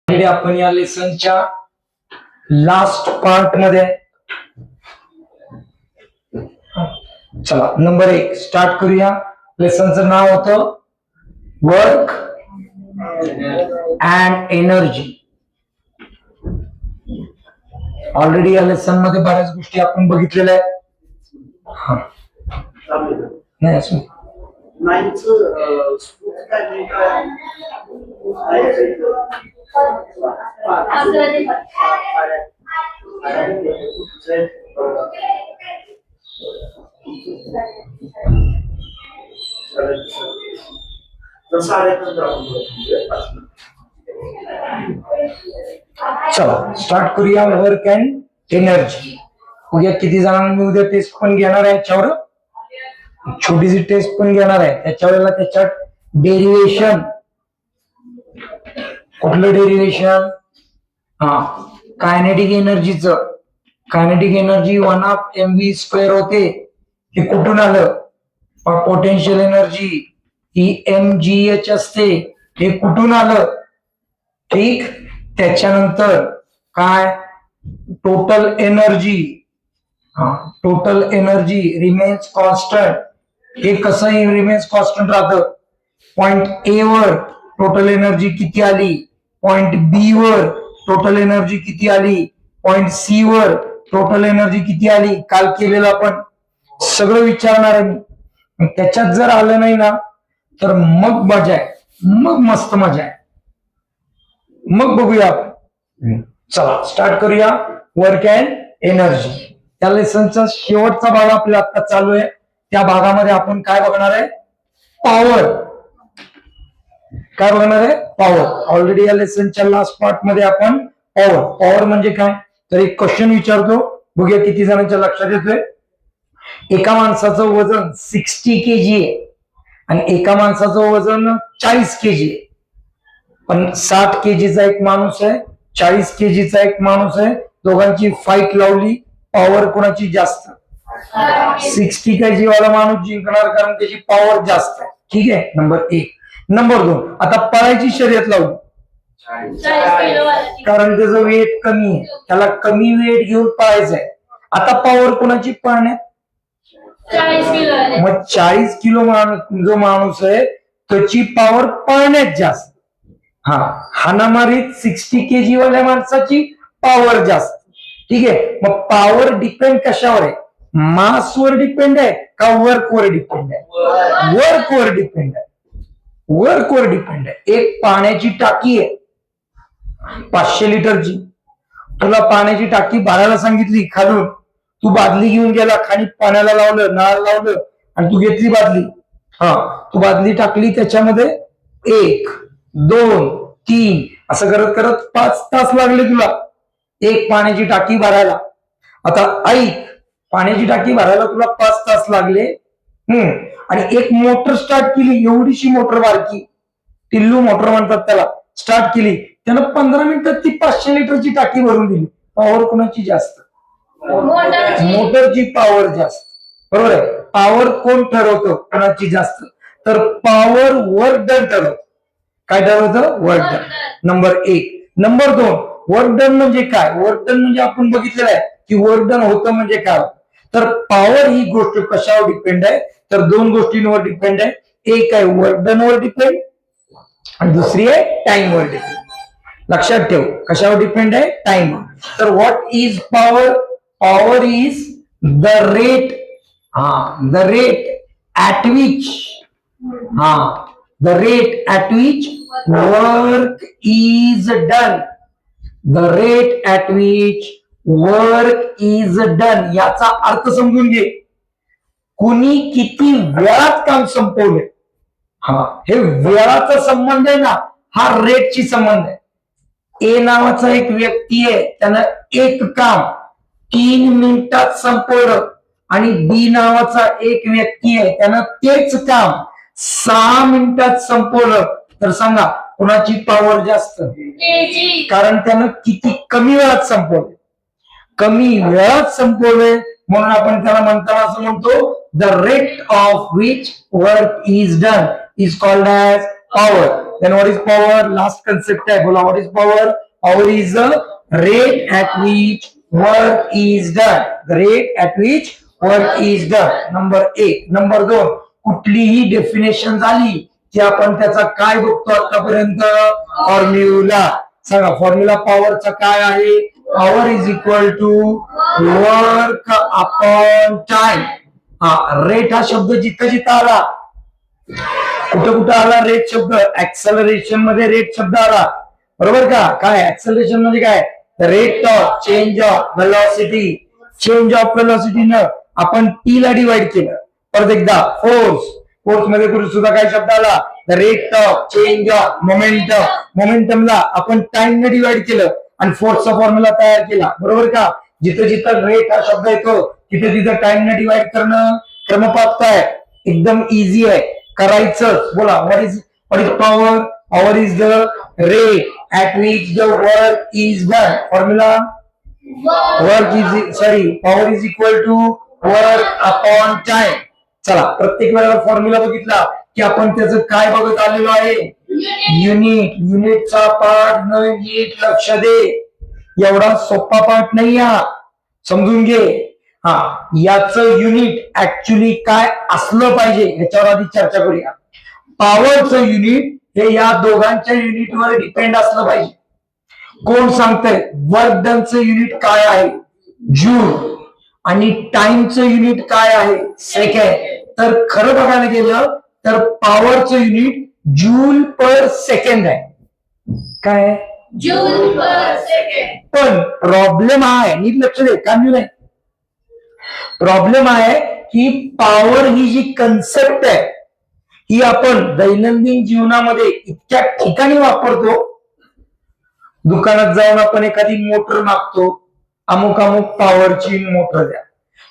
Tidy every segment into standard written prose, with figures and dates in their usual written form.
आपण या लेसनच्या last part मध्ये चला नंबर 1 स्टार्ट करूया. लेसनचं नाव होतं वर्क अँड एनर्जी. ऑलरेडी या लेसन मध्ये बऱ्याच गोष्टी आपण बघितलेल्या आहेत. नाही असं चला स्टार्ट करूया. Work and energy. उद्या किती जणांना मी उद्या टेस्ट पण घेणार आहे. याच्यावर छोटीशी टेस्ट पण घेणार आहे. त्याच्या वेळेला त्याच्यात डेरिवेशन, कुठलं डेरिवेशन, कायनेटिक एनर्जीचं. कायनेटिक एनर्जी 1/mv² होते. हे कुठून आलं? पोटेन्शियल एनर्जी ही mgh असते. हे कुठून आलं? ठीक. त्याच्यानंतर काय? Total energy. Total energy remains constant. हे कसं रिमेन्स कॉन्स्टंट राहतं? पॉइंट ए वर टोटल एनर्जी किती आली, पॉइंट बी वर टोटल एनर्जी किती आली, पॉइंट सी वर टोटल एनर्जी किती आली, काल केलेलं आपण सगळं विचारणार आहे मी. त्याच्यात जर आलं नाही ना तर मग मजा आहे, मग मस्त मजा आहे. मग बघूया आपण. चला स्टार्ट करूया. Work and energy. त्या लेसनचा शेवटचा भाग आपला आता चालू आहे. त्या भागामध्ये आपण काय बघणार आहे? पॉवर. काय बघणार आहे? पॉवर. ऑलरेडी या लेसनच्या लास्ट पार्ट मध्ये आपण पॉवर. पॉवर म्हणजे काय? तर एक क्वेश्चन विचारतो, बघूया किती जणांच्या लक्षात येतोय. एका माणसाचं वजन 60 kg आहे आणि एका माणसाचं वजन 40 kg आहे. पण 60 kg चा एक माणूस आहे, 40 kg चा एक माणूस आहे. दोघांची फाईट लावली, पॉवर कोणाची जास्त? 60 kg वाला माणूस जिंकणार, कारण त्याची पॉवर जास्त आहे. ठीक आहे, नंबर 1. नंबर 2, आता पळायची शर्यत लावली, कारण त्याचं वेट कमी आहे, त्याला कमी वेट घेऊन पळायचंय. आता पॉवर कोणाची पळण्यात? 40 किलो. मग 40 किलो जो माणूस आहे त्याची पॉवर पळण्यात जास्त. हाणामारीत 60 kg वाल्या माणसाची पॉवर जास्त. ठीक आहे, मग पॉवर डिपेंड कशावर आहे? मासवर डिपेंड आहे का वर्कवर डिपेंड आहे? वर्कवर डिपेंड आहे. वर्कवर डिपेंड आहे. एक पाण्याची टाकी आहे 500 लिटरची. तुला पाण्याची टाकी भरायला सांगितली खालून, तू बादली घेऊन गेला, खाली पाण्याला लावलं, नळ लावलं आणि तू घेतली बादली. तू बादली टाकली त्याच्यामध्ये 1, 2, 3 असं करत करत 5 तास लागले तुला एक पाण्याची टाकी भरायला. आता ऐक, पाण्याची टाकी भरायला तुला 5 तास लागले. आणि एक मोटर स्टार्ट केली, एवढीशी मोटर, बारकी टिल्लू मोटर म्हणतात त्याला, स्टार्ट केली. त्यानं 15 मिनिटात ती 500 लिटरची टाकी भरून दिली. पॉवर कोणाची जास्त? मोटरची पॉवर जास्त. बरोबर आहे. पॉवर कोण ठरवतं कोणाची जास्त? तर पॉवर वर्क डन ठरवतं. काय ठरवतं? Work done. Number 1. Number 2, work done म्हणजे काय? वर्क डन म्हणजे आपण बघितलेलं आहे की वर्क डन होतं म्हणजे काय. तर पॉवर ही गोष्ट कशावर डिपेंड आहे? तर 2 गोष्टींवर डिपेंड आहे. एक आहे वर्क डन वर डिपेंड आणि दुसरी आहे टाइम वर डिपेंड. लक्षात ठेव, कशावर डिपेंड आहे? टाइम. तर what is power? Power is the rate, the rate at which, the rate at which work is done. The rate at which work is done याचा अर्थ समजून घे. कुणी किती वेळात काम संपवले, हे वेळाचा संबंध आहे ना, हा रेटची संबंध आहे. ए नावाचा एक व्यक्ती आहे, त्यानं एक काम 3 मिनिटात संपवलं आणि बी नावाचा एक व्यक्ती आहे, त्यानं तेच काम 6 मिनिटात संपवलं. तर सांगा कोणाची पॉवर जास्त? कारण त्यानं किती कमी वेळात संपवलं. कमी वेळात संपवलंय म्हणून आपण त्याला म्हणताना असं म्हणतो, the rate of which work is done is called as power. Then what is power? Last concept आहे, बोला what is power? Power is the rate at which work is done. The rate at which work is done. Number 1. Number 2, कुठलीही definition झाली की आपण त्याचा काय बघतो आतापर्यंत? फॉर्म्युला. सांगा फॉर्म्युला पॉवरचा काय आहे? Power is equal to work upon time. हा रेट हा शब्द जिथं जिथं आला, कुठं आला रेट शब्द? ऍक्सलरेशन मध्ये रेट शब्द आला, बरोबर का? काय ऍक्सलरेशन म्हणजे काय? Rate of change of velocity. Change of velocity न आपण टी ला डिवाइड केलं. परत एकदा फोर्स मध्ये सुद्धा काय शब्द आला? Rate of change of momentum. मोमेंटमला आपण टाइम ने डिवाइड केलं आणि फोर्सचा फॉर्म्युला तयार केला, बरोबर का? जिथं जिथं रेट हा शब्द येतो तिथे तिथं टाइम ने डिवाइड करणं क्रमप्राप्त आहे, एकदम इझी आहे, करायचं. बोला what is power? Power is the rate at which the work is done. Formula power is equal to work upon time. चला प्रत्येक वेळेला फॉर्म्युला बघितला की आपण त्याचं काय बघत आलेलो आहे? युनिटचा पार्ट नीट लक्ष दे. एवढा सोपा पार्ट नाही हा, समजून घे. हा याचं युनिट ऍक्च्युली काय असलं पाहिजे याच्यावर आधी चर्चा करूया. पॉवरचं युनिट हे या दोघांच्या युनिटवर डिपेंड असलं पाहिजे. कोण सांगतंय? वर्क डनचं युनिट काय आहे? जूल. आणि टाइमचं युनिट काय आहे? सेकंड. तर खरं बघायला गेलं तर पॉवरचं युनिट जूल पर सेकंड आहे. काय? जूल पर सेकंड. पण प्रॉब्लेम हा आहे, नीट लक्ष दे, काम नाही. प्रॉब्लेम आहे की पॉवर ही जी कन्सेप्ट आहे ही आपण दैनंदिन जीवनामध्ये इतक्या ठिकाणी वापरतो. दुकानात जाऊन आपण एखादी मोटर मागतो, अमुक पॉवरची मोटर द्या.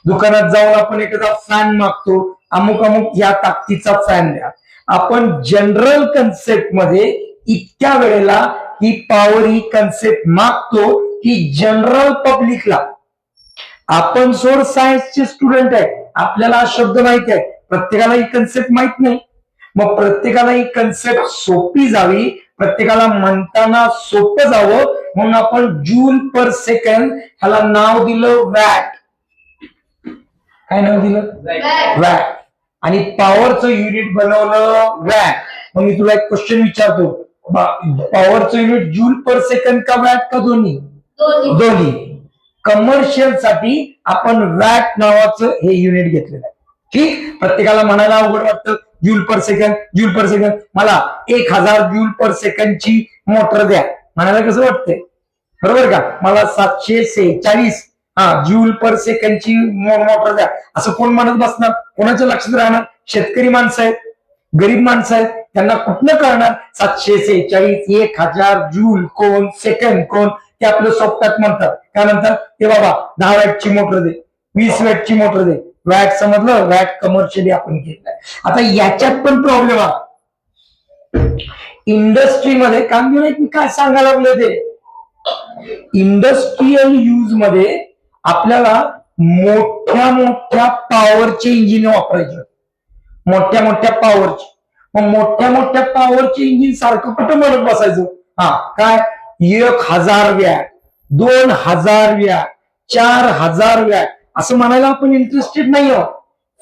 दुकानात जाऊन आपण एखादा फॅन मागतो, अमुक या ताकदीचा फॅन द्या. आपण जनरल कन्सेप्ट मध्ये इतक्या वेळेला ही पॉवर ही कन्सेप्ट मागतो की जनरल पब्लिकला, आपण सोड सायन्सचे स्टुडंट आहे, आपल्याला हा शब्द माहिती आहे, प्रत्येकाला ही कन्सेप्ट माहित नाही. मग प्रत्येकाला ही कन्सेप्ट सोपी जावी, प्रत्येकाला म्हणताना सोपं जावं म्हणून आपण जूल पर सेकंड ह्याला नाव दिलं वॅट. काय नाव दिलं? वॅट. आणि पॉवरचं युनिट बनवलं वॅट. मग मी तुला एक क्वेश्चन विचारतो, पॉवरचं युनिट जूल पर सेकंड का वॅट का दोन्ही? दोन्ही. कमर्शियल साठी आपण वॅट नावाचं हे युनिट घेतलेलं आहे. ठीक, प्रत्येकाला म्हणायला अवघड वाटतं जूल पर सेकंड. मला 1000 जूल पर सेकंडची मोटर द्या, म्हणायला कसं वाटतंय, बरोबर का? मला 746 जूल पर सेकंडची मोटर द्या, असं कोण म्हणत बसणार? कोणाच्या लक्षात राहणार? शेतकरी माणसं आहेत, गरीब माणसं आहेत, त्यांना कुठलं कळणार? 746 1000 जूल कोण, सेकंड कोण, ते आपलं सोपक्यात म्हणतात. काय म्हणतात? ते बाबा 10 वॅटची मोटर दे, 20 वॅटची मोटर दे. वॅट समजलं? वॅट कमर्शियली आपण घेतलाय. आता याच्यात पण प्रॉब्लेम आहे. इंडस्ट्रीमध्ये काम घेऊन मी काय सांगायला लागलो ते, इंडस्ट्रीयल यूज मध्ये आपल्याला मोठ्या पॉवरचे इंजिन वापरायचे, मोठ्या पॉवरचे. मग मोठ्या पॉवरचे इंजिन सारखं कुठं म्हणत बसायचं? काय 1000 वॅट, 2000 वॅट, 4000 वॅट असं म्हणायला आपण इंटरेस्टेड नाही आहोत.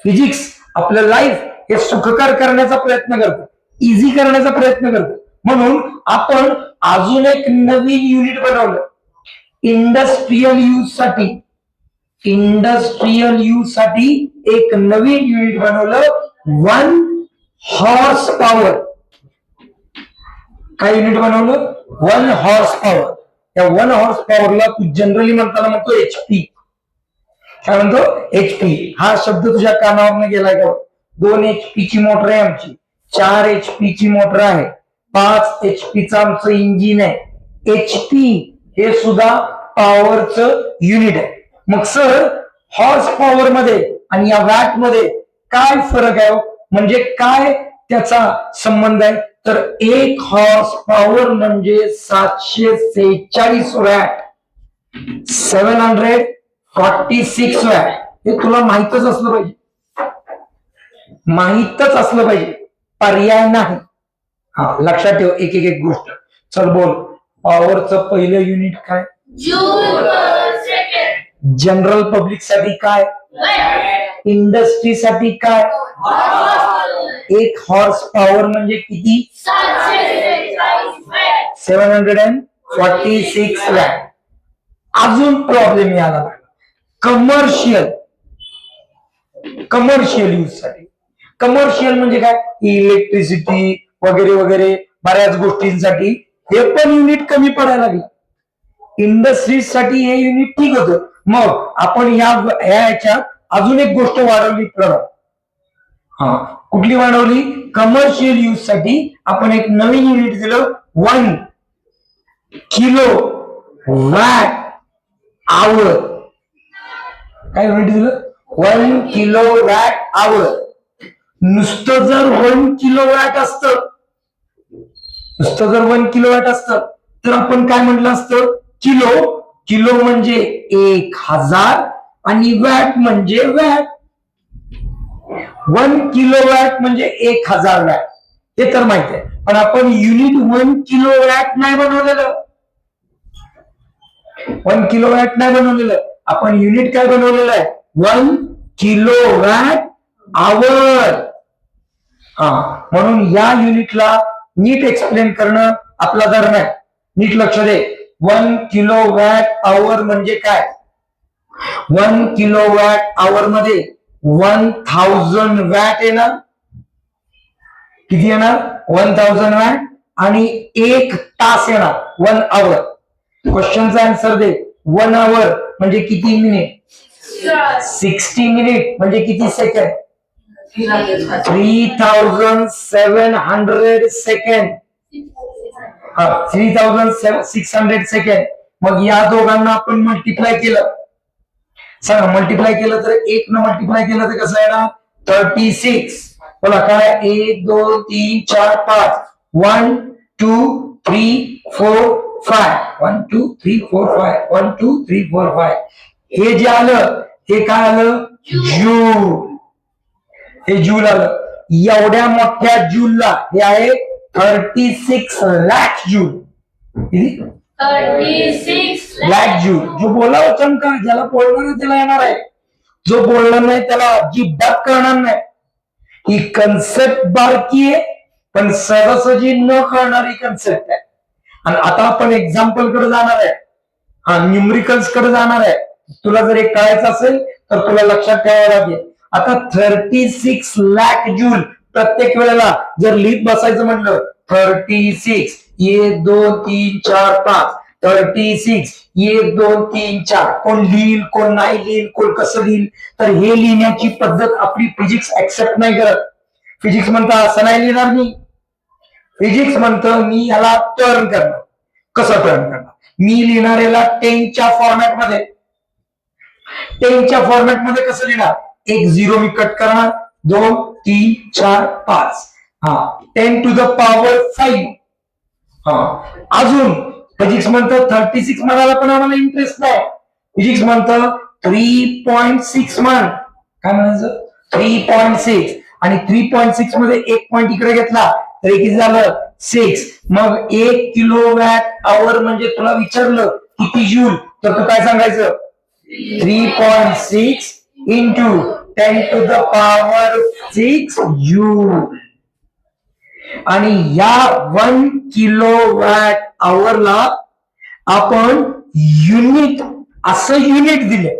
फिजिक्स आपलं लाईफ हे सुखकर करण्याचा प्रयत्न करतं, इझी करण्याचा प्रयत्न करतं. म्हणून आपण अजून एक नवीन युनिट बनवलं इंडस्ट्रीयल यूज साठी एक नवीन युनिट बनवलं 1 हॉर्स पॉवर. काय युनिट बनवलं? 1 हॉर्स पॉवर. त्या 1 हॉर्स पॉवरला तू जनरली म्हणतो HP. काय म्हणतो? HP. हा शब्द तुझ्या कानावर गेलाय का? 2 HP ची मोटर आहे आमची, 4 HP ची मोटर आहे, 5 HP चं आमचं इंजिन आहे. HP हे सुद्धा पॉवरचं युनिट आहे. मग सर हॉर्स पॉवर मध्ये आणि या वॅट मध्ये काय फरक आहे? म्हणजे काय त्याचा संबंध आहे? तर 1 हॉर्स पॉवर म्हणजे 746 वॅट, 746 वॅट. हे तुला माहितच असलं पाहिजे, पर्याय नाही. हा लक्षात ठेव एक एक एक गोष्ट. चल बोल, पॉवरचं पहिलं युनिट काय? Joule per second. General public साठी काय? Watt. इंडस्ट्री साठी काय? Joule. एक हॉर्स पॉवर म्हणजे किती? 746 watt. 746 वॅट. अजून प्रॉब्लेम यायला लागला. कमर्शियल यूज साठी. कमर्शियल म्हणजे काय? इलेक्ट्रिसिटी वगैरे वगैरे बऱ्याच गोष्टींसाठी हे पण युनिट कमी पडायला लागलं. इंडस्ट्रीज साठी हे युनिट ठीक होतं. मग आपण याच्यात अजून एक गोष्ट वाढवली प्रमाण. हा कुठली वाढवली? कमर्शियल यूज साठी आपण एक नवीन युनिट दिलं, 1 किलो वॅट आवर. काय युनिट दिलं? 1 किलो वॅट आवर. नुसतं जर 1 किलो वॅट असतं, तर आपण काय म्हटलं असतं? किलो म्हणजे 1000 आणि वॅट म्हणजे वॅट. 1 किलो वॅट म्हणजे 1000 वॅट हे तर माहिती आहे. पण आपण युनिट 1 किलो वॅट नाही बनवलेलं. 1 किलो वॅट नाही बनवलेलं. आपण युनिट काय बनवलेलं आहे? 1 किलो वॅट आवर. हा म्हणून या युनिटला नीट एक्सप्लेन करणं आपला धर्म आहे. नीट लक्ष दे. 1 किलो वॅट आवर म्हणजे काय? 1 किलो वॅट आवर मध्ये 1000 वॅट येणार. किती येणार? 1000 वॅट. आणि 1 तास येणार, 1 आवर. क्वेश्चनचा आन्सर दे. 1 आवर म्हणजे किती मिनिट? 60 मिनिट म्हणजे किती सेकंड? 3700 सेकंड. 3600 सेकंड. मग या दोघांना आपण मल्टिप्लाय केलं. सांगा, मल्टिप्लाय केलं तर 1 न मल्टिप्लाय केलं तर कसं येणार? 36. बोला काय? 1 2 3 4 5. 1 2 3 4 5. 1 2 3 4 5. 1 2 3 4 5. हे जे आलं हे काय आलं? जूल. हे जूल आलं. एवढ्या मोठ्या जूलला हे आहे 36 लाख जूल. 36 लाख जूल. जो बोला चमका, ज्याला बोलणार आहे त्याला येणार आहे. जो बोलणार नाही त्याला अजिबात कळणार नाही. ही कन्सेप्ट बारकी आहे, पण सहजासहजी न कळणारी कन्सेप्ट आहे. आणि आता आपण एक्झाम्पल कडे जाणार आहे. हा न्यूमरिकल्स कडे जाणार आहे. तुला जर हे कळायचं असेल तर तुला लक्षात ठेवावं लागेल. आता 36 लाख जूल प्रत्येक वेळेला जर लिहित बसायचं म्हटलं 36 1 2 3 4 5. 36 1 2 3 4. कोण लिहिल, कोण नाही लिहिल, कोण कसं लिहिल. तर हे लिहिण्याची पद्धत आपली फिजिक्स ऍक्सेप्ट नाही करत. फिजिक्स म्हणतं असं नाही लिहिणार मी. फिजिक्स म्हणतं मी याला टर्न करणार. कसं टर्न करणार? मी लिहिणार याला 10च्या फॉर्मॅट मध्ये. 10च्या फॉर्मॅट मध्ये कसं लिहिणार? एक 0 मी कट करणार. 2 3 4 5. हा 10 टू द पॉवर 5. हा अजून फिजिक्स म्हणतं 36 म्हणायला पण आम्हाला इंटरेस्ट नाही. फिजिक्स म्हणतं 3.6 म्हण. काय म्हणायचं? 3.6. आणि 3.6 मध्ये एक पॉइंट इकडे घेतला तर किती झालं? 6. मग 1 किलो वॅट आवर म्हणजे तुला विचारलं किती जूल, तर तू काय सांगायचं? 3.6 into 10 to the power 6 joule. आणि या 1 किलो वॅट आवरला आपण युनिट असं युनिट दिले.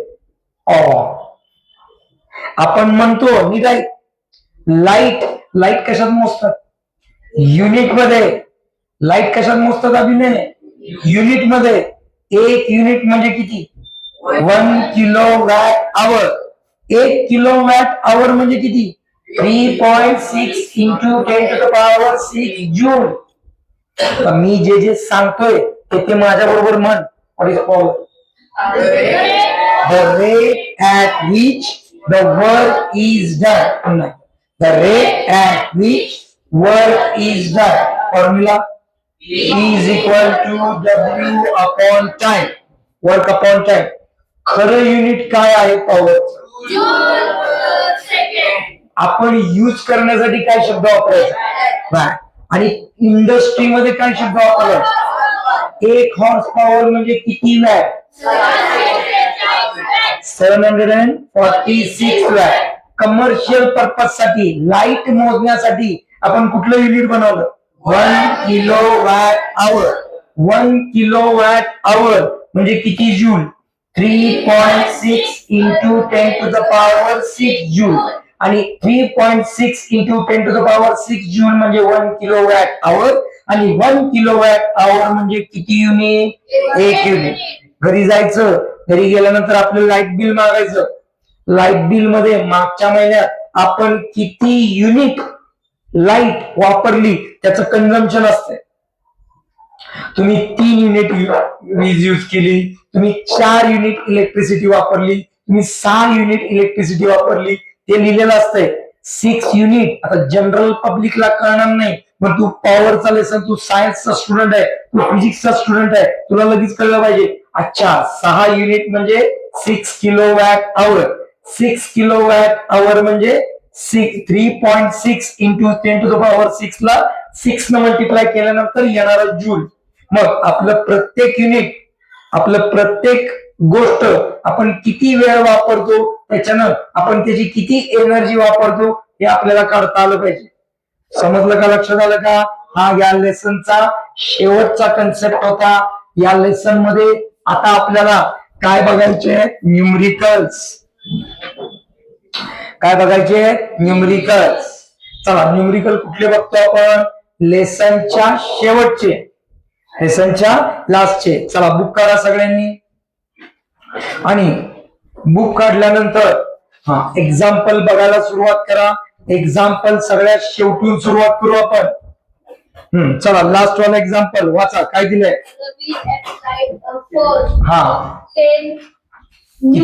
आपण म्हणतो नीट आहे, लाईट कशात मोजतात? युनिट मध्ये. लाईट कशात मोजतात अभिनय? युनिट मध्ये. एक युनिट म्हणजे किती? 1 kilo watt hour. 1 kilo watt hour म्हणजे किती? 3.6 into 10 to the power 6 joule. मी जे सांगतोय ते माझ्या बरोबर म्हण. What is power? The rate at which the work is done. The rate at which work is done. Formula E is equal to W upon time. Work upon time. खरं unit काय आहे पॉवर? Joule per second. आपण use करण्यासाठी काय शब्द वापरायचा? आणि इंडस्ट्रीमध्ये काय शब्द वापरलाय? 1 हॉर्स पॉवर म्हणजे किती वॅट? 746 वॅट. कमर्शियल पर्पज साठी, लाईट मोजण्यासाठी आपण कुठलं युनिट बनवलं? 1 kilo watt hour. 1 kilo watt hour म्हणजे किती joule? 3.6 into 10 to the power 6 joule. आणि 3.6 into 10 to the power 6 joule म्हणजे 1 किलो वॅट आवर. आणि 1 किलो वॅट आवर म्हणजे किती युनिट? 1 युनिट. घरी जायचं, घरी गेल्यानंतर आपलं लाईट बिल मागायचं. लाईट बिल मध्ये मागच्या महिन्यात आपण किती युनिट लाईट वापरली त्याचं कन्झम्पशन असतंय. तुम्ही 3 युनिट वीज यूज केली, तुम्ही 4 युनिट इलेक्ट्रिसिटी वापरली, तुम्ही 6 युनिट इलेक्ट्रिसिटी वापरली, ते लिहिलेलं असतंय 6 युनिट. आता जनरल पब्लिकला कळणार नाही, पण तू पॉवरचा लेसन, तू सायन्सचा स्टुडंट आहे, तू फिजिक्सचा स्टुडंट आहे, तुला लगेच कळलं पाहिजे. अच्छा, 6 युनिट म्हणजे 6 किलो वॅट आवर. 6 किलो वॅट आवर म्हणजे 3.6 इंटू 10 टू द पॉवर 6 ला 6 न मल्टिप्लाय केल्यानंतर येणारं जूल. मग आपलं प्रत्येक युनिट, आपलं प्रत्येक गोष्ट आपण किती वेळ वापरतो त्याच्यानं आपण त्याची किती एनर्जी वापरतो हे आपल्याला काढता आलं पाहिजे. समजलं का? लक्षात आलं का? हा या लेसनचा शेवटचा कन्सेप्ट होता. या लेसन मध्ये आता आपल्याला काय बघायचे? न्यूमरिकल्स. काय बघायचे? न्यूमरिकल्स. चला, न्यूमरिकल कुठले बघतो आपण? लेसनच्या शेवटचे, लेसनच्या लास्टचे. चला, बुक काढा सगळ्यांनी. आणि बुक काढल्यानंतर एक्झाम्पल बघायला सुरुवात करा. एक्झाम्पल सगळ्यात शेवटून सुरुवात करू आपण. चला, लास्ट वाला एक्झाम्पल वाचा. काय दिलंय?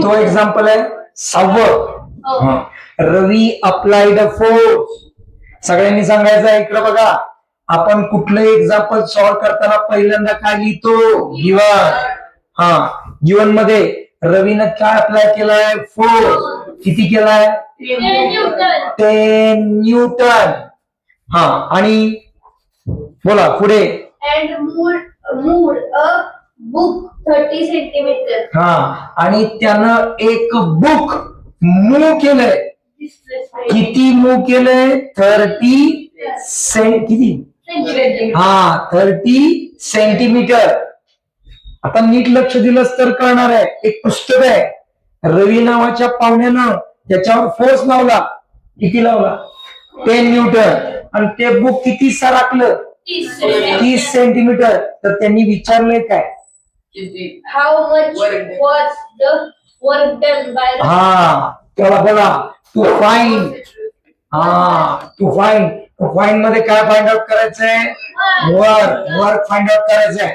तो एक्झाम्पल आहे 6वं. रवी अप्लाइड फोर्स. सगळ्यांनी सांगायचं इकडे बघा. आपण कुठलं एक्झाम्पल सॉल्व्ह करताना पहिल्यांदा काय लिहितो? गिवन. गिवन मध्ये रवीनं काय अप्लाय केलाय? फोर्स. किती केलाय? 10 न्यूटन. आणि बोला पुढे. And moved a book 30 centimeter. आणि त्यानं एक बुक मूव्ह केलंय. किती मूव्ह केलंय? 30 किती? 30 सेंटीमीटर. आता नीट लक्ष दिलंस तर कळणार आहे. एक पुस्तक आहे, रवी नावाच्या पाहुण्यानं त्याच्यावर फोर्स लावला. किती लावला? 10 न्यूटन. आणि ते बुक किती सरकलं? 30 सेंटीमीटर. तर त्यांनी विचारलंय काय? How much was the work done by the तेव्हा बघा, टू फाइंड. टू फाइंड मध्ये काय फाइंड आउट करायचंय? वर्क फाइंड आउट करायचंय.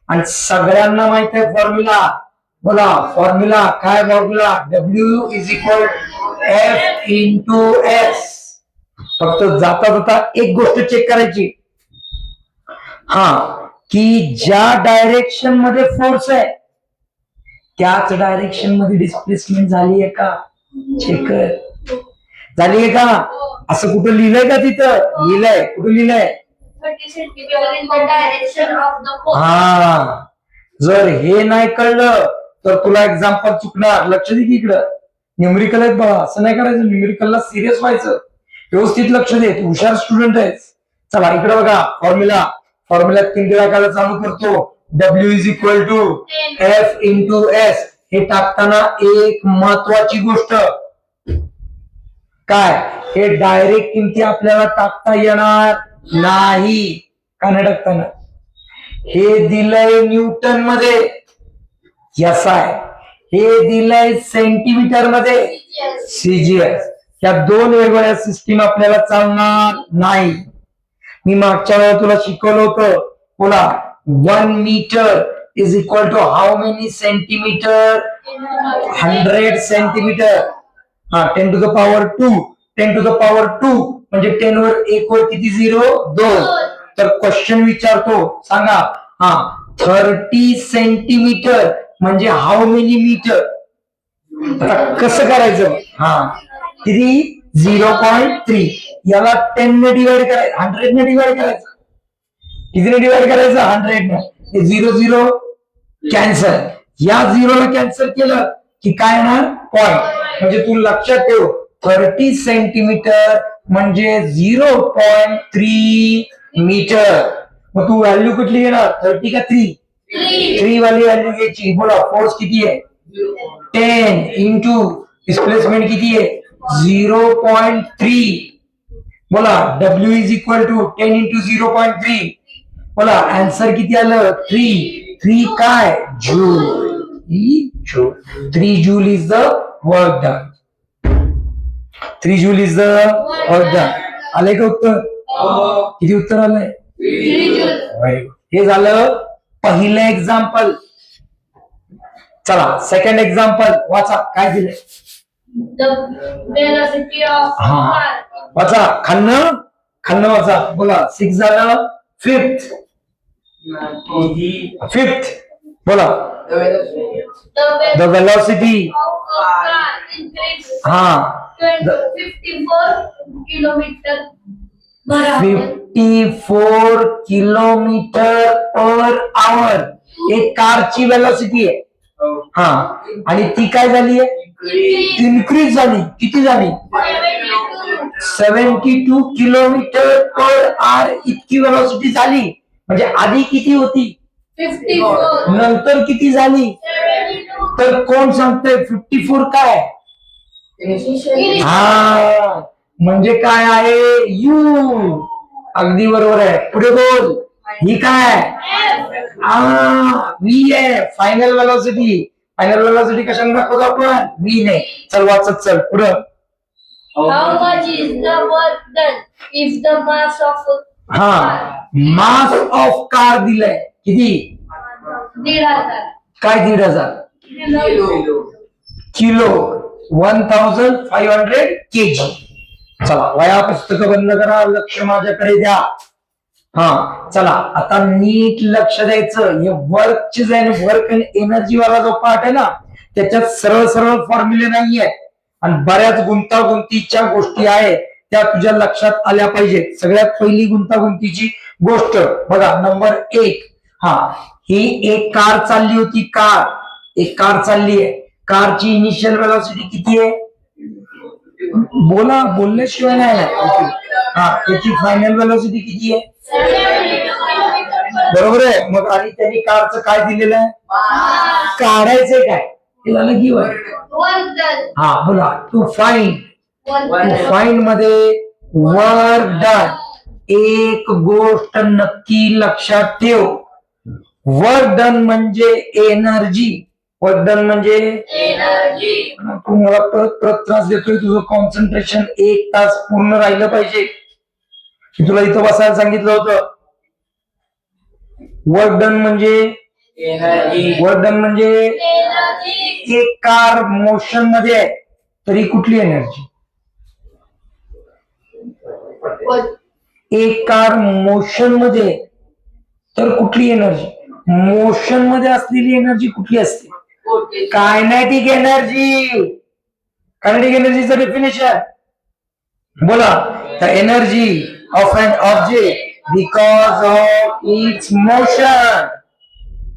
आणि सगळ्यांना माहित आहे फॉर्म्युला. बोला फॉर्म्युला काय? Formula W is equal F into S. फक्त जाता जाता एक गोष्ट चेक करायची, की ज्या डायरेक्शन मध्ये फोर्स आहे त्याच डायरेक्शन मध्ये डिस्प्लेसमेंट झालीये का? चेक कर. झालीये का? असं कुठं लिहिलंय का? तिथं लिहिलंय. कुठं लिहिलंय? 30 centimeter in the direction of the force. जर हे नाही कळलं तर तुला एक्झाम्पल चुकणार. लक्ष दे की इकडं न्यूमरिकल आहेत बघा. असं नाही करायचं. न्यूमरिकलला सिरियस व्हायचं. व्यवस्थित लक्ष दे. तू हुशार स्टुडंट आहेस. चला इकडे बघा. फॉर्म्युला 3 टाकायला चालू करतो. W is equal to F into S. हे टाकताना एक महत्वाची गोष्ट काय? हे डायरेक्ट किमती आपल्याला टाकता येणार नाही. का नाही टाकताना? हे दिलंय न्यूटन मध्ये, SI. हे दिलंय सेंटीमीटर मध्ये, CGS. या 2 वेगवेगळ्या सिस्टीम आपल्याला चालणार नाही. मी मागच्या वेळेला तुला शिकवलं होतं. बोला 1 metre is equal to how many centimetre? 100 centimetre. 10 to the power 2. 10 to the power 2 म्हणजे 10 वर 1 वर किती 0? 2. तर क्वेश्चन विचारतो, सांगा 30 सेंटीमीटर म्हणजे हाऊ मेनी मीटर? आता कसं करायचं? किती? 0.3. याला 10 ने डिवाइड करायचं, 100 ने डिवाइड करायचं. कितीने डिवाइड करायचं 100 ने. 0 0 कॅन्सल. या 0 कॅन्सल केलं की काय येणार पॉइंट. म्हणजे तू लक्षात ठेव 30 सेंटीमीटर म्हणजे 0.3 मीटर. मग तू व्हॅल्यू कुठली घेणार 30 का 3? 3 वाली व्हॅल्यू घ्यायची. बोला फोर्स किती आहे 10 इंटू डिस्प्लेसमेंट किती आहे 0.3. बोला W is equal to 10 into 0.3. बोला आन्सर किती आलं 3 काय joule. 3 joule is the work done. 3 joule is the work done. आले का उत्तर? किती उत्तर आलंय? Very good. हे झालं पहिलं एक्झाम्पल. चला सेकंड एक्झाम्पल वाचा काय दिलंय. The velocity of हा car. वाचा खालनं वाचा. बोला 6 झालं. फिफ्थ बोला The the velocity. of a car increased हा 54 kilometer per hour. 54 kilometre per hour एक कारची वेलोसिटी आहे. हा आणि ती काय झाली आहे इन्क्रीज झाली. किती झाली 72 किलोमीटर पर आवर इतकी वेलोसिटी झाली. म्हणजे आधी किती होती 54. नंतर किती झाली. 72. तर कोण सांगतंय 54 काय हा म्हणजे काय आहे यू. अगदी बरोबर आहे. पुढे बोल ही काय व्ही आहे फायनल वेलोसिटी. फायनल वेलोसिटी कशाने दाखवतो आपण व्ही ने. चल वाचत चल पुढं. How much is the work done if the mass of a हा मास ऑफ कार दिलंय किती 1,500 काय 1,500 किलो 1500 केजी. चला वया पुस्तकं बंद करा. लक्ष माझ्याकडे द्या. हा चला आता नीट लक्ष द्यायचं. हे वर्कचे जे वर्क आणि एनर्जी वाला जो पार्ट आहे ना त्याच्यात सरळ सरळ फॉर्म्युले नाहीये आणि बऱ्याच गुंतागुंतीच्या गोष्टी आहेत त्या तुझ्या लक्षात आल्या पाहिजेत. सगळ्यात पहिली गुंतागुंतीची गोष्ट बघा नंबर 1. हा ही एक कार चालली होती. एक कार चालली आहे. कारची इनिशियल वेलोसिटी किती आहे बोला बोलल्याशिवाय नाही. हा त्याची फायनल वेलोसिटी किती आहे 72 kilometer बरोबर आहे. मग आणि त्यांनी कारचं काय दिलेलं आहे काढायचंय काय ते झालं की work done. हा बोला टू फाइंड. Work फाइंड मध्ये वर्क डन. एक गोष्ट नक्की लक्षात ठेव वर्क डन म्हणजे एनर्जी. वर्क डन म्हणजे energy. तू मला परत त्रास देतोय. तुझं कॉन्सन्ट्रेशन 1 तास पूर्ण राहिलं पाहिजे. की तुला इथं बसायला सांगितलं होतं. वर्क डन म्हणजे वर्क डन म्हणजे Energy. एक कार मोशन मध्ये आहे तरी कुठली एनर्जी. एक कार मोशन मध्ये आहे, तर कुठली एनर्जी मोशन मध्ये असलेली एनर्जी कुठली असते कायनेटिक एनर्जी. कायनेटिक एनर्जीचं डेफिनेशन बोला the energy of an object because of its motion.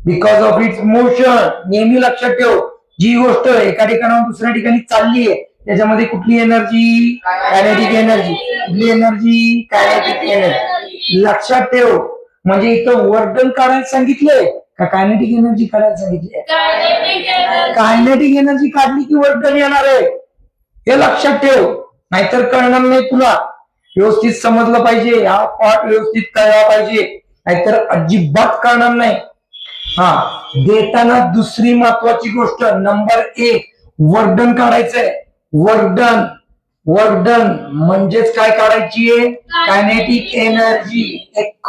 Because of its motion. नेहमी लक्षात ठेव जी गोष्ट एका ठिकाणाहून दुसऱ्या ठिकाणी चालली आहे त्याच्यामध्ये कुठली एनर्जी कायनेटिक एनर्जी. कुठली एनर्जी कायनेटिक एनर्जी. लक्षात ठेव. म्हणजे इथं वर्क डन काढायला सांगितलंय का कायनेटिक एनर्जी काढायला सांगितली. Kinetic energy. कायनेटिक एनर्जी काढली की वर्क डन येणार आहे हे लक्षात ठेव. नाहीतर कळणार नाही तुला. व्यवस्थित समजलं पाहिजे. हा पाठ व्यवस्थित कळला पाहिजे नाहीतर अजिबात कळणार नाही. हा देताना दुसरी महत्वाची गोष्ट नंबर 1 वर्क डन काढायचंय. वर्क डन म्हणजेच काय काढायची आहे कायनेटिक एनर्जी. एक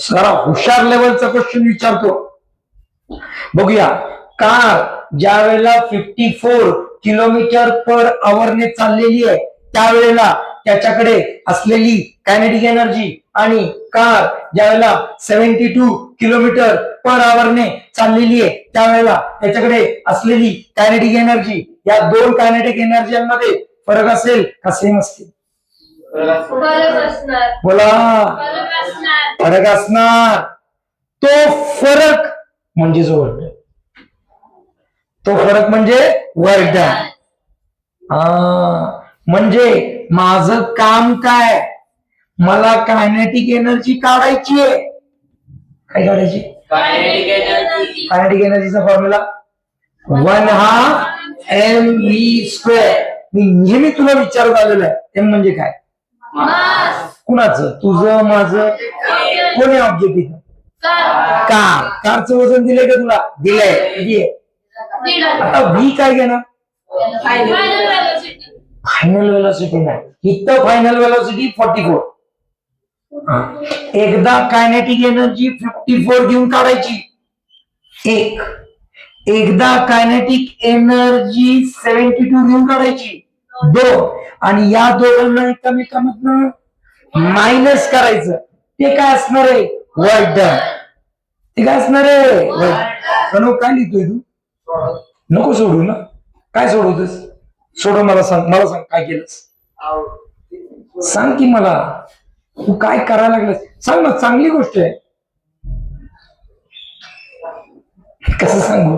जरा हुशार लेवलचा क्वेश्चन विचारतो बघूया. कार ज्या वेळेला 54 किलोमीटर पर आवरने चाललेली आहे त्यावेळेला त्याच्याकडे असलेली कायनेटिक एनर्जी आणि कार ज्या वेळेला 72 किलोमीटर पर आवरने चाललेली आहे त्यावेळेला त्याच्याकडे असलेली कायनेटिक एनर्जी. या दोन कायनेटिक एनर्जीमध्ये फरक असेल का सेम असतील फरक असणार. बोला फरक असणार. फरक असणार. तो फरक म्हणजेच वर्क डन. तो फरक म्हणजे वर्क डन. म्हणजे माझं काम काय, मला कायनेटिक एनर्जी काढायची आहे. काय काढायची? Kinetic एनर्जीचा formula 1/2 mv². मी नेहमी तुला विचारत आलेलं आहे एम म्हणजे काय. कुणाचं? तुझं, माझं, कोणी ऑब्जेक्ट इथं? कारचं वजन दिलंय का तुला? दिलंय. किती आहे? आता व्ही काय घेणार? फायनल वेलोसिटी नाही, इथं फायनल वेलोसिटी 44. एकदा कायनेटिक एनर्जी 54 घेऊन काढायची एक, एकदा कायनेटिक एनर्जी 72 घेऊन काढायची दोन, आणि या दोघांना एकमेकांमधनं मायनस करायचं. ते काय असणार आहे? Work done. ते काय असणार आहे? वर्क. काय लिहितोय तू? नको सोडू ना. काय सोडवतोस? सोडव. मला सांग, मला सांग काय केलंस. सांग की मला, तू काय करायला लागलास सांग ना. चांगली गोष्ट आहे. कसं सांगू?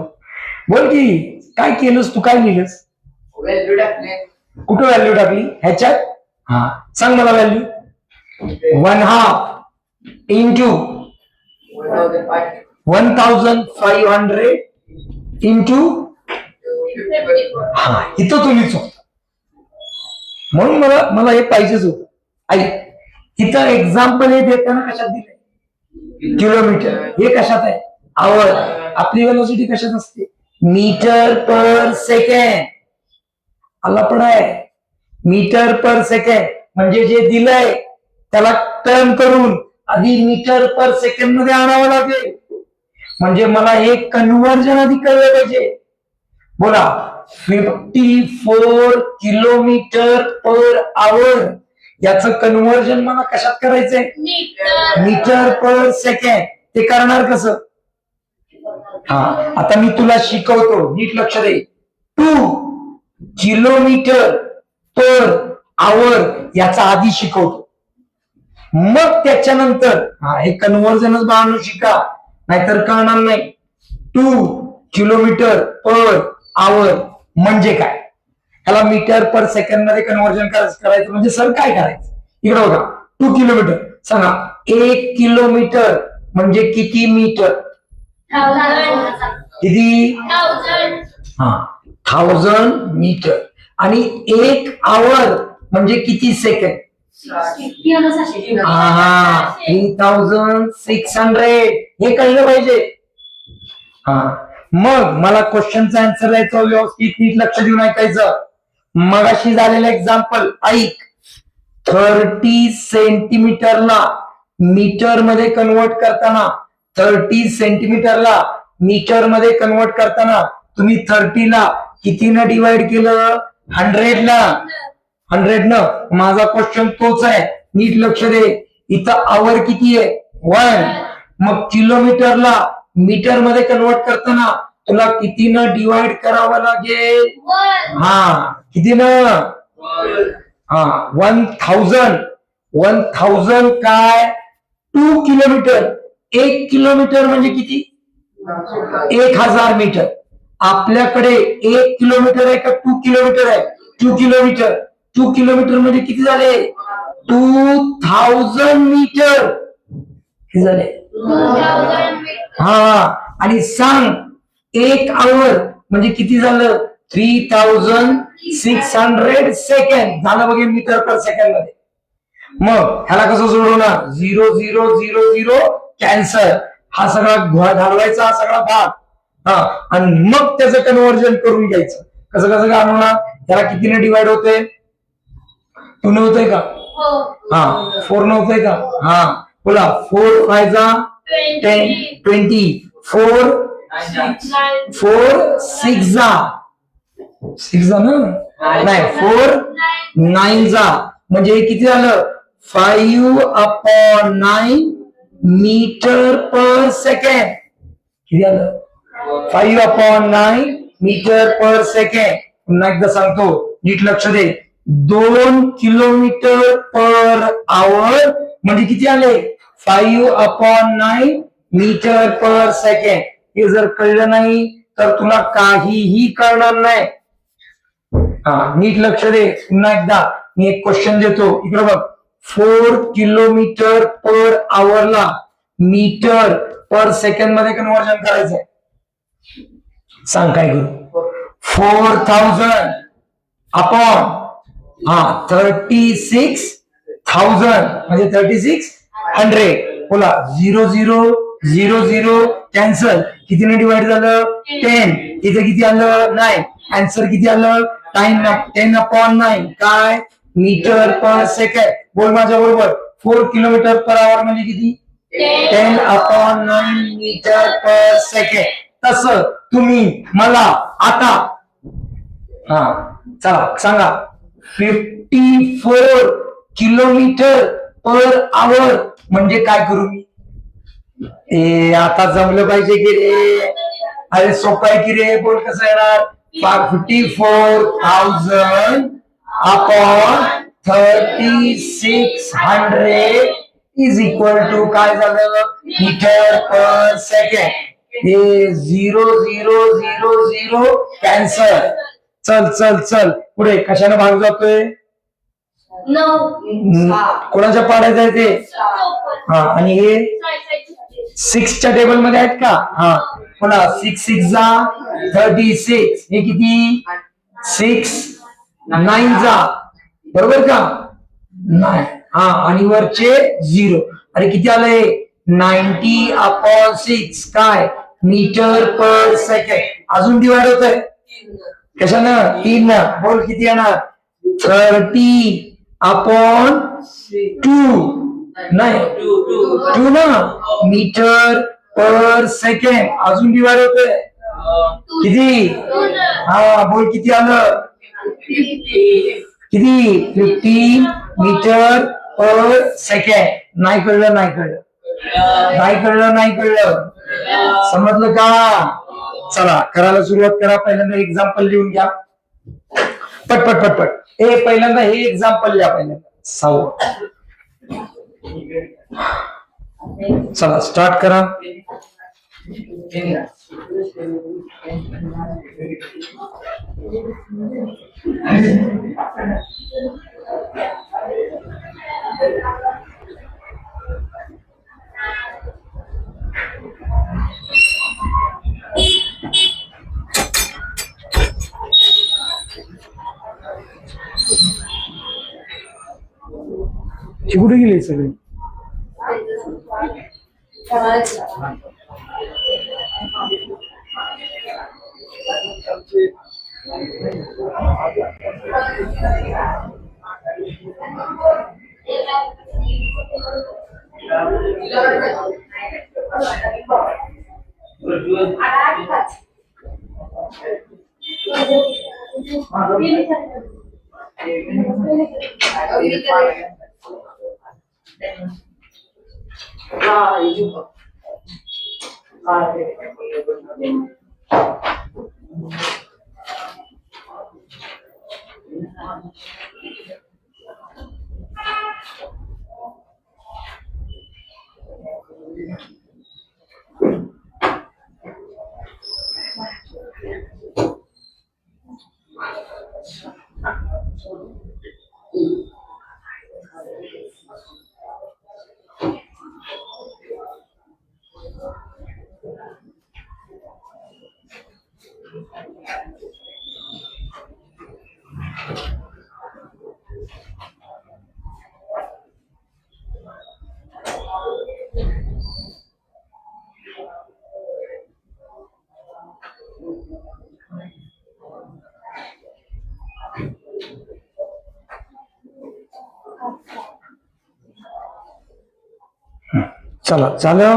बोल की काय केलंस तू, काय लिहिलंस? कुठं व्हॅल्यू टाकली? ह्याच्यात. हा सांग मला व्हॅल्यू. 1/2 into 1500 into. हा इथं तुम्ही चुकता, म्हणून मला हे पाहिजेच होतं. ऐक, इथं एक्झाम्पल हे देताना कशात दिलंय? किलोमीटर. हे कशात आहे? आवर. आपली वेलोसिटी कशात असते? मीटर पर सेकंड. आला पण आहे मीटर पर सेकंड. म्हणजे जे दिलंय त्याला टर्न करून आधी मीटर पर सेकंड मध्ये आणावं लागेल. म्हणजे मला हे कन्व्हर्जन आधी कळलं पाहिजे. बोला. 54 किलोमीटर पर आवर याचं कन्व्हर्जन मला कशात करायचंय? मीटर पर सेकंड. ते करणार कसं? हा आता मी तुला शिकवतो, नीट लक्ष दे. 2 किलोमीटर पर आवर याचा आधी शिकवतो, मग त्याच्यानंतर हे कन्व्हर्जनच बाळांनो शिका, नाहीतर कळणार नाही. 2 किलोमीटर पर आवर म्हणजे काय? त्याला मीटर पर सेकंड मध्ये कन्व्हर्जन करायचं म्हणजे सर काय करायचं? इकडे बघा. 2 किलोमीटर सांगा. 1 किलोमीटर म्हणजे किती मीटर? किती? 1000 मीटर. आणि 1 आवर म्हणजे किती सेकंड? 3600. हे कळलं पाहिजे. मग मला क्वेश्चनचा आन्सर द्यायचा व्यवस्थित नीट लक्ष देऊन ऐकायचं. मगाशी झालेलं एक्झाम्पल ऐक. 30 सेंटीमीटरला मीटर मध्ये कन्वर्ट करताना, 30 सेंटीमीटरला मीटर मध्ये कन्वर्ट करताना तुम्ही 30 ला कितीनं डिवाइड केलं? 100 ला. 100 न. माझा क्वेश्चन तोच आहे, नीट लक्ष दे. इथं आवर किती आहे? 1. मग किलोमीटरला मीटर मध्ये कन्वर्ट करताना तुला कितीनं डिवाइड करावं लागेल? कितीनं? 1000. 1000 काय? 2 किलोमीटर. 1 किलोमीटर म्हणजे किती? 1000 मीटर. आपल्याकडे 1 किलोमीटर आहे का 2 किलोमीटर आहे? 2 किलोमीटर. 2 किलोमीटर म्हणजे किती झाले? 2000 मीटर. हे झाले. आणि सांग 1 आवर म्हणजे किती झालं? 3600 सेकंड झालं बघे मीटर पर सेकंड मध्ये. मग ह्याला कसं सोडवणार? 0 0 0 0 कॅन्सर. हा सगळा घालवायचा, हा सगळा भाग. आणि मग त्याचं कन्व्हर्जन करून घ्यायचं. कसं कसं काय म्हणणार? त्याला कितीने डिवाइड होते? 2 नव्हतंय का? 4 नव्हतंय का? बोला. 4 फायजा 10 20. 4 6 जा 6 जा ना? नाही 4 9 जा म्हणजे किती झालं? 5/9 मीटर पर सेकंड. किती झालं? 5/9 मीटर पर सेकंड. पुन्हा एकदा सांगतो, नीट लक्ष दे. 2 किलोमीटर पर आवर म्हणजे किती आले? 5/9 मीटर पर सेकंड. हे जर कळलं नाही तर तुला काहीही कळणार नाही. हा, नीट लक्ष दे. पुन्हा एकदा मी एक क्वेश्चन देतो, इकडे बघ. 4 किलोमीटर पर आवरला मीटर पर सेकंड मध्ये कन्व्हर्जन करायचंय. सांग काय करू? 4000 अपॉन 36,000 म्हणजे 3600. बोला 0 0 कॅन्सल. कितीने डिवाइड झालं? 10. इथे किती आलं? 9. आन्सर किती आलं? 10/9. काय? मीटर पर सेकंड. बोल माझ्या बरोबर. 4 किलोमीटर पर आवर म्हणजे किती? 10/9 मीटर पर सेकंड. तसं तुम्ही मला आता चला सांगा. 54 किलोमीटर पर आवर म्हणजे काय करू मी? आता जमलं पाहिजे की रे. अरे सोपं आहे की रे. बोल कसं येणार? 54,000 अपॉन 3600 इज इक्वल टू काय झालं? मीटर पर सेकंड. हे 0 कॅन्सल. चल चल चल पुढे. कशाने भाग जातोय? कोणाच्या पाड्यात आहे ते? आणि हे 6च्या टेबल मध्ये आहेत का? पुन्हा 6 6 36. हे किती? 6 9 बरोबर का? 9. आणि वरचे 0. अरे किती आलंय? 90/6 काय? मीटर पर सेकंड. अजून डिवाइड होत आहे कशानं? 3 न. बोल किती येणार? 30/2 नाही 2 ना मीटर पर सेकंड. अजून डिवाइड होतोय किती? बोल किती आलं? किती? 15 मीटर पर सेकंड. नाही कळलं? समजलं का? चला करायला सुरुवात करा. पहिल्यांदा एक्झाम्पल लिहून घ्या. पट पट पट पट. पहिल्यांदा हे एक्झाम्पल लिहा. पहिल्यांदा 6. चला स्टार्ट करा. कुठे गेले सगळे? चला झालं.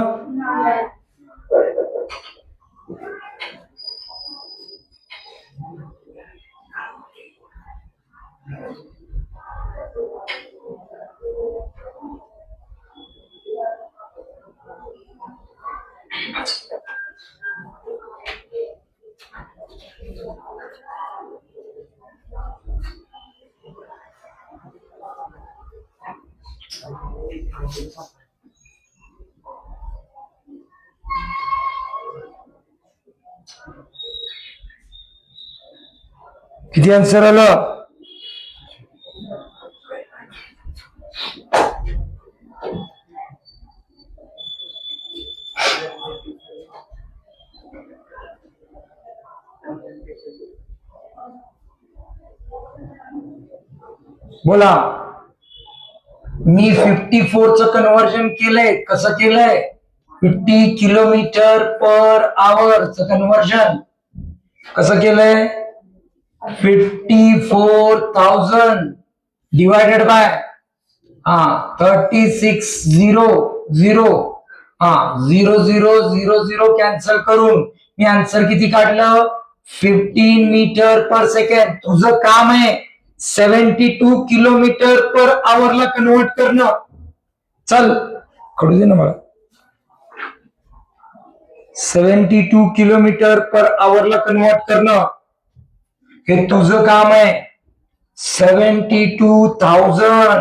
किती आन्सर आलं? बोला. मी 54 च कन्व्हर्जन केलंय. कसं केलंय? 50 किलोमीटर पर आवर च कन्व्हर्जन कसं केलंय? 54,000 डिवायडेड बाय 3600 0 कॅन्सल करून मी आन्सर किती काढलं? 15 मीटर पर सेकंड. तुझं काम आहे 72 किलोमीटर पर आवरला कन्वर्ट करणं. चल कळू दे ना मला. 72 किलोमीटर पर आवरला कन्वर्ट करणं हे तुझं काम आहे. 72,000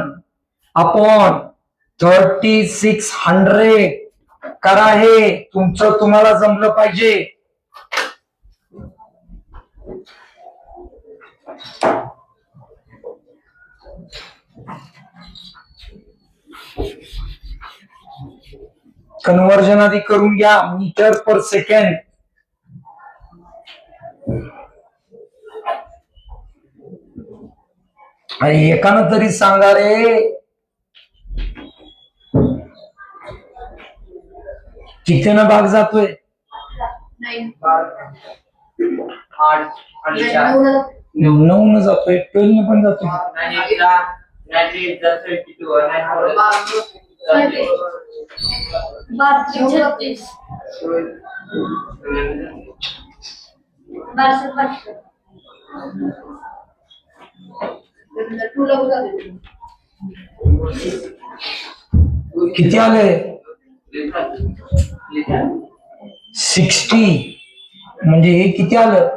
अपॉन 3600 करा. हे तुमचं तुम्हाला जमलं पाहिजे. कन्वर्जन आधी करून घ्या. मीटर पर सेकंड. अरे एकानं तरी सांगा रे. कितीनं भाग जातोय? 9 न जातोय. 12 न पण जातोय. 32. किती आले? 60. म्हणजे हे किती आलं?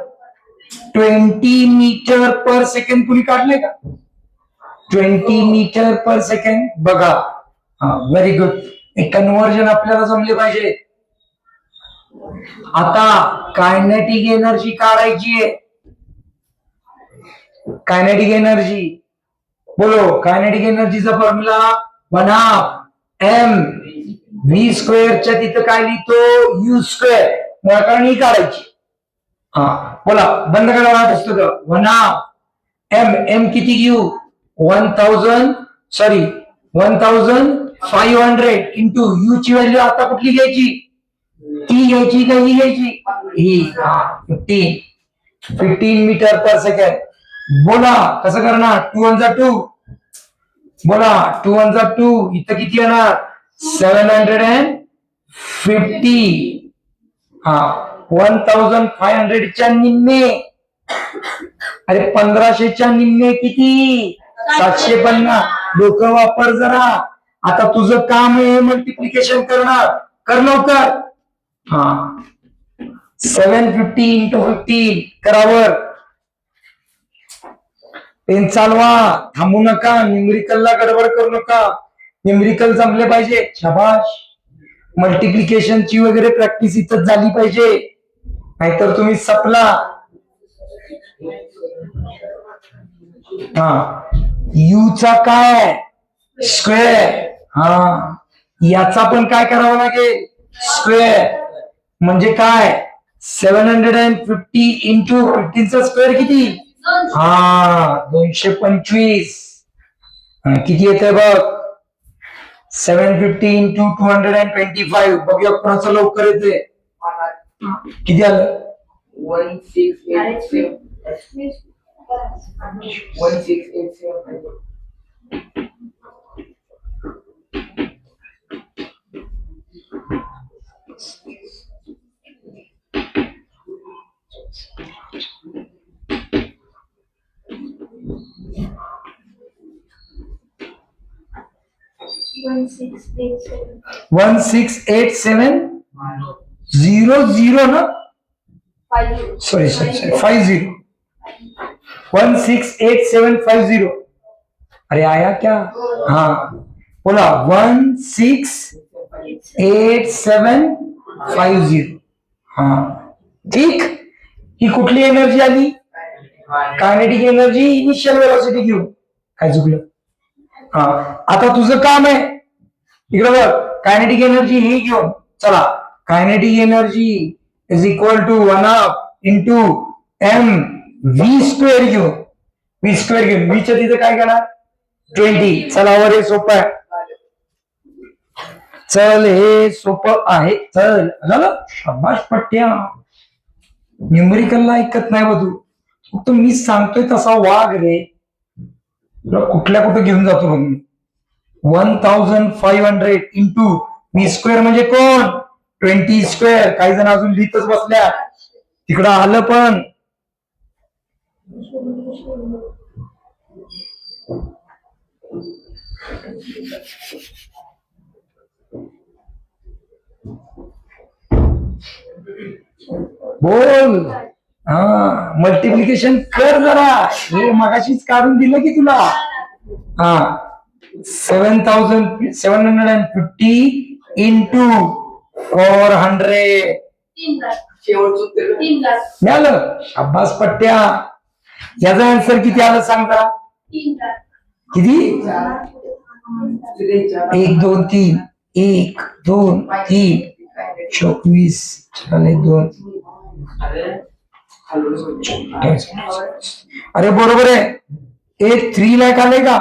20 मीटर पर सेकंड. कुणी काढले का? 20 मीटर पर सेकंड. बघा. Very good. हे कन्व्हर्जन आपल्याला जमले पाहिजे. आता कायनेटिक एनर्जी काढायची आहे. कायनेटिक एनर्जी बोलो. कायनेटिक एनर्जीचा फॉर्म्युला 1/m(v²) च्या तिथं काय लिहितो? u². मुळाकारणी काढायची. बोला. बंद करा पुस्तक. 1/m किती घेऊ? 1500 इंटू u ची व्हॅल्यू आता कुठली घ्यायची? ती घ्यायची का ही घ्यायची? ही. 15 मीटर पर सेकंड. बोला कसं करणार? 2 1 2. बोला 2 1 2. इथं किती येणार? 750. 1500 च्या निम्मे. अरे 1500 निम्मे किती? 750. डोकं वापर जरा. आता तुझं काम आहे मल्टिप्लिकेशन करणं. कर लवकर. 750 इंटू 15 करावर. पेन चालवा. थांबू नका. न्यूमेरिकलला गडबड करू नका. न्यूमेरिकल जमले पाहिजे. शाबाश. मल्टिप्लिकेशनची वगैरे प्रॅक्टिस इथं झाली पाहिजे. नाहीतर तुम्ही सपला. यूचा काय? स्क्वेअर. याचा पण काय करावं लागेल? स्क्वेअर. म्हणजे काय? 750 इंटू 15 चा स्क्वेअर किती? 225. किती येते बघ? 750 इंटू 225. बघूया कोणाचं लवकर येते. किती आलं? 1687. 1687 00 ना? सॉरी 50. 168750. अरे आया क्या? बोला 168750. ठीक. ही कुठली एनर्जी आली? कायनेटिक एनर्जी इनिशियल वेलोसिटी घेऊन. काय चुकलं? हा, आता तुझं काम आहे इकडे बघ, कायनेटिक एनर्जी ही घेऊन. चला, kinetic energy is equal to 1/m v² घेऊन. v² घेऊन, v च्या तिथे काय करणार? 20. चला वर, हे सोपं आहे. चल, हे सोपं आहे. चल झालं, शाबाश पट्ट्या. न्यूमेरिकलला ऐकत नाही बघ तू, फक्त मी सांगतोय तसा वाग रे. तुला कुठल्या कुठे घेऊन जातो बघ मी. 1500 इंटू v² म्हणजे कोण? 20². काही जण अजून लिहितच बसल्या, तिकडं आलं पण. बोल. हा, मल्टिप्लिकेशन कर जरा, हे मगाशीच काढून दिलं की तुला. हा, 7750 इंटू 400 मिळालं. शाबास पट्ट्या. याचा आन्सर किती आलं सांग जरा. किती? 1 2 3 1 2 3 24 2. अरे बरोबर आहे. 3 लाख आले का?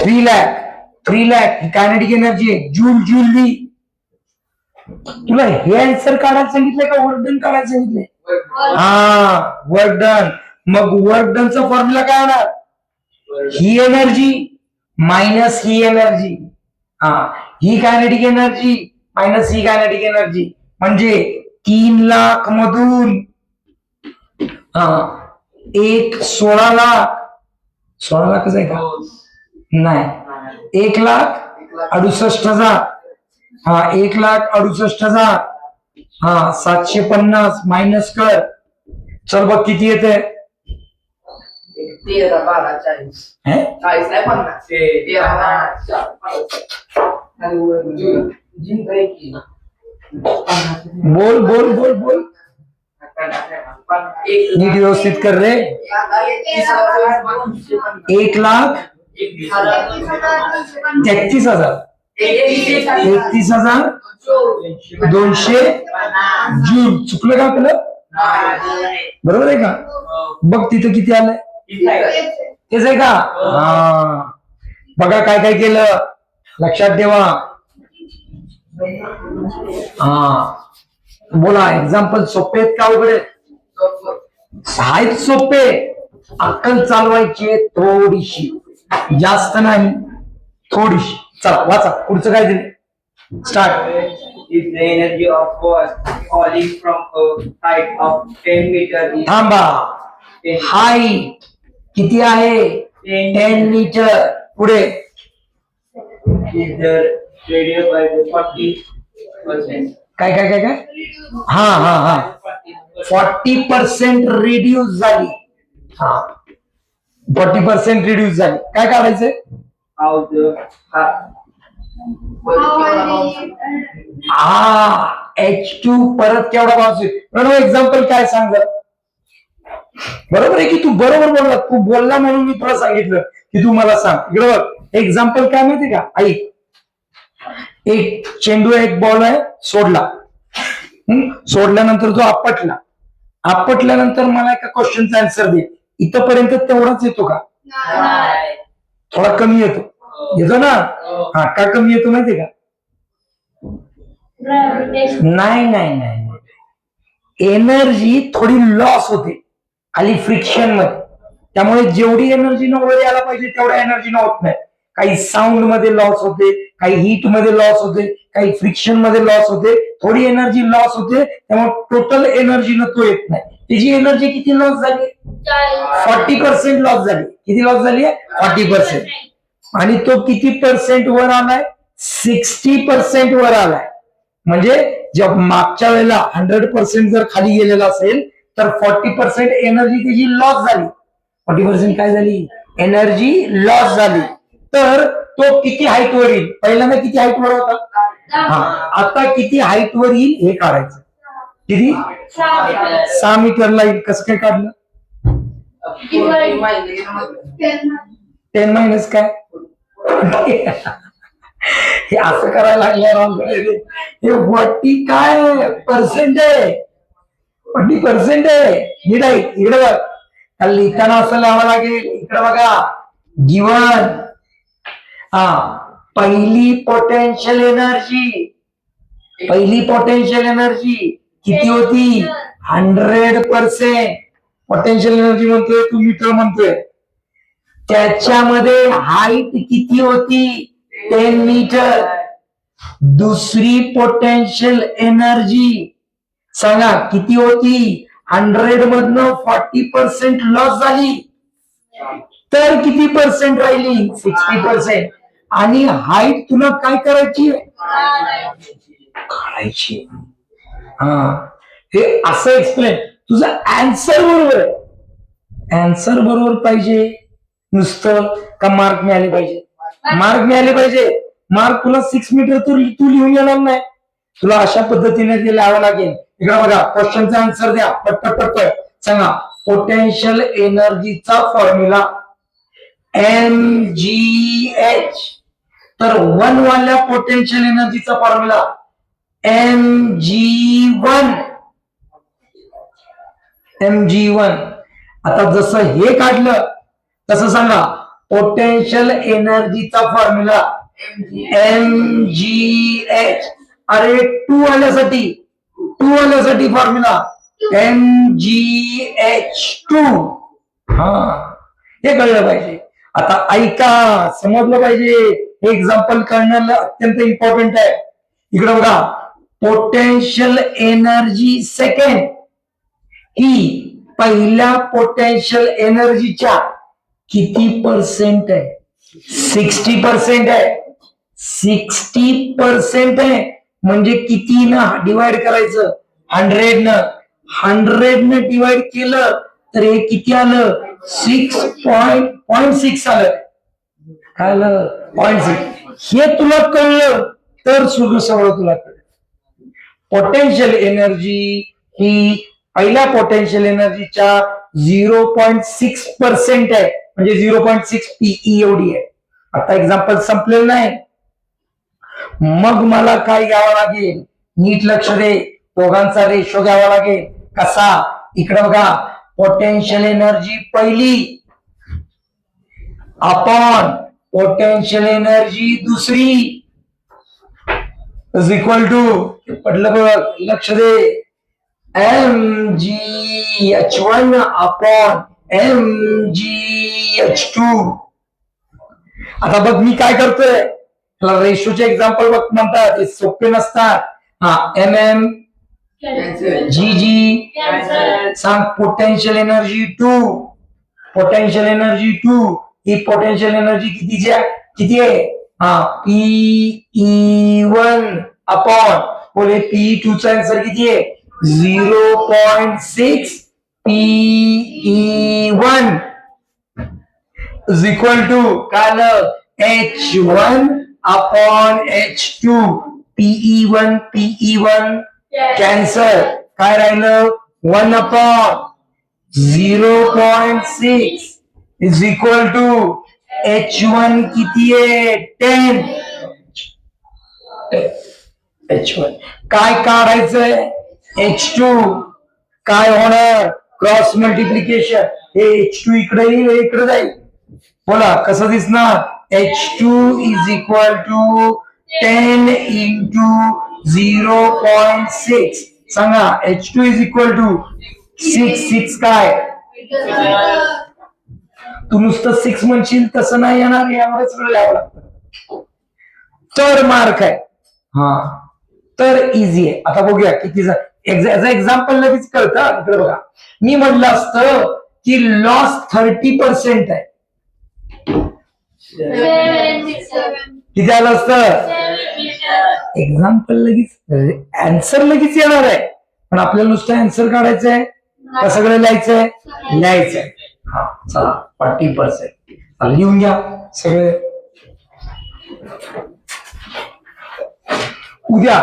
3 लाख ही कायनेटिक एनर्जी आहे. जूल. तुला हे आन्सर काढायला सांगितलंय का वर्क डन काढायला सांगितलंय? हा, वर्क डन. मग वर्क डनचा फॉर्म्युला काय होणार? ही एनर्जी मायनस ही एनर्जी. हा, ही कायनेटिक एनर्जी मायनस ही कायनेटिक एनर्जी म्हणजे 3 लाख मधून एक 16 लाख. 16 लाखच आहे का? नाही, 1,68,000. हा, 1,68,000. हा, 750 मायनस कर. चल बघ किती येते. 13 12 40 40 नाही 50 बोल. नीट व्यवस्थित कर रे. 1,33,000. 33,200 जूल. चुकलं का आपलं? बरोबर आहे का? बघ तिथं किती आलंय. तेच आहे का? हा, बघा काय काय केलं, लक्षात ठेवा. हा, बोला. एक्झाम्पल सोपे आहेत का अवघड आहेत? आहेत सोपे. अक्कल चालवायची थोडीशी, जास्त नाही, थोडीशी. चला वाचा, पुढचं काय दिलं. Start. If the energy of ball falling from a height of 10 meter is थांबा. हाईट किती आहे? 10 मीटर. पुढे. is the radius by the 40%. काय? हा 40% रिड्यूस झाली. हा, 40% रिड्यूस झाली. काय काढायचंय? How the H2 परत केवढा बाजू. एक्झाम्पल काय सांग. बरोबर आहे की तू बरोबर बोलला. तू बोलला म्हणून मी तुला सांगितलं की तू मला सांग. इकडे बघ, एक्झाम्पल काय माहिती का? ऐक. एक चेंडू आहे, एक बॉल आहे, सोडला. सोडल्यानंतर तो आपटल्यानंतर मला एका क्वेश्चनचा आन्सर दे. इथपर्यंत तेवढाच येतो का? थोडा कमी येतो ना? हा, का कमी येतो माहितीये का? नाही, एनर्जी थोडी लॉस होते खाली फ्रिक्शन मध्ये. त्यामुळे जेवढी एनर्जी न वर यायला पाहिजे तेवढ्या एनर्जी न होत नाही. काही साऊंड मध्ये लॉस होते, काही हीट मध्ये लॉस होते, काही फ्रिक्शन मध्ये लॉस होते, थोडी एनर्जी लॉस होते. त्यामुळे टोटल एनर्जी न तो येत नाही. त्याची एनर्जी किती लॉस झाली? 40% लॉस झाली. किती लॉस झाली? 40%. आणि तो किती पर्सेंट वर आलाय? 60% वर आलाय. म्हणजे जब मागच्या वेळेला 100% जर खाली गेलेला असेल तर 40% एनर्जी त्याची लॉस झाली. 40% काय झाली? एनर्जी लॉस झाली. तर तो किती हाईट वर येईल? पहिल्यांदा किती हाईट वर होता? हा, आता किती हाईट वर येईल हे काढायचं. किती 6 मीटर लाईन कसं काय काढलं 10 मायनस काय हे असं करायला लागलं हे 40 काय पर्सेंट आहे 40% आहे नीट आहे इकडे बघ त्याला लिहिताना असं लावावं लागेल इकडे बघा गिवन हा पहिली पोटेन्शियल एनर्जी किती होती 100% पोटेन्शियल एनर्जी म्हणतोय तू मीटर म्हणतोय त्याच्यामध्ये हाईट किती होती 10 मीटर दुसरी पोटेन्शियल एनर्जी सांगा किती होती 100 मधनं 40% लॉस झाली तर किती पर्सेंट राहिली 60% आणि हाईट तुला काय करायची काढायची हा हे असं एक्सप्लेन तुझं आन्सर बरोबर आहे आन्सर बरोबर पाहिजे नुसतं का मार्क मिळाले पाहिजे मार्क तुला 6 मीटर तू लिहून येणार नाही तुला अशा पद्धतीने ते लिहावं लागेल इकडे बघा क्वेश्चनचा आन्सर द्या पटपट सांगा पोटेन्शियल एनर्जीचा फॉर्म्युला mgh तर 1 वाल्या पोटेन्शियल एनर्जीचा फॉर्म्युला mg1 आता जसं हे काढलं तसं सांगा पोटेन्शियल एनर्जीचा फॉर्म्युला mgh अरे 2 वाल्यासाठी फॉर्म्युला mgh2 हा हे कळलं पाहिजे आता ऐका समजलं पाहिजे हे एक्झाम्पल कळणं अत्यंत इम्पॉर्टंट आहे इकडे बघा पोटेन्शियल एनर्जी सेकंड ही पहिल्या पोटेन्शियल एनर्जीच्या किती पर्सेंट आहे 60% आहे 60% आहे म्हणजे किती ना डिवाइड करायचं 100 न डिवाइड केलं तर हे किती आलं 6.6 आलं काय आलं 0.6 हे तुला कळलं तर सगळं तुला कळलं पोटेन्शियल एनर्जी ही पहिल्या पोटेन्शियल एनर्जीच्या 0.6% आहे म्हणजे 0.6 पीई एवढी आहे आता एक्झाम्पल संपलेलं नाही मग मला काय घ्यावं लागेल नीट लक्ष दे दोघांचा रेशो घ्यावा लागेल कसा इकडे बघा पोटेन्शियल एनर्जी पहिली अपॉन पोटेन्शियल एनर्जी दुसरी इज इक्वल टू पडलं बघ लक्ष दे mgh1 अपॉन mgh2 आता बघ मी काय करतोय रेशोचे एक्झाम्पल बघ म्हणतात ते सोपे नसतात हा जी सांग पोटेन्शियल एनर्जी 2 ही पोटेन्शियल एनर्जी किती आहे हा Pe1 अपॉन बोले Pe2 चा आन्सर किती आहे 0.6 Pe1 इज इक्वल टू काय आलं H1 upon H2 Pe1 cancer काय राहिलं 1 upon 0.6 is equal to H1 किती आहे 10 H1 काय काढायचंय H2 काय होणार क्रॉस मल्टिप्लिकेशन हे H2 इकडे येईल इकडे जाईल बोला कसं दिसणार H2 is equal to 10 into 0.6 सांगा H2 इज इक्वल टू 6 काय तू नुसतं 6 म्हणशील तसं नाही येणार यामुळे सगळं लिहावं लागतं तर मार्क आहे हा तर इझी आहे आता बघूया किती एक्झाम्पल लगेच कळतं इकडे बघा मी म्हटलं असतं की लॉस 30% आहे किती आलं असतं एक्झाम्पल लगेच आन्सर लगेच येणार आहे पण आपल्याला नुसतं आन्सर काढायचं आहे का सगळं लिहायचंय हा चला 40% लिहून घ्या सगळे उद्या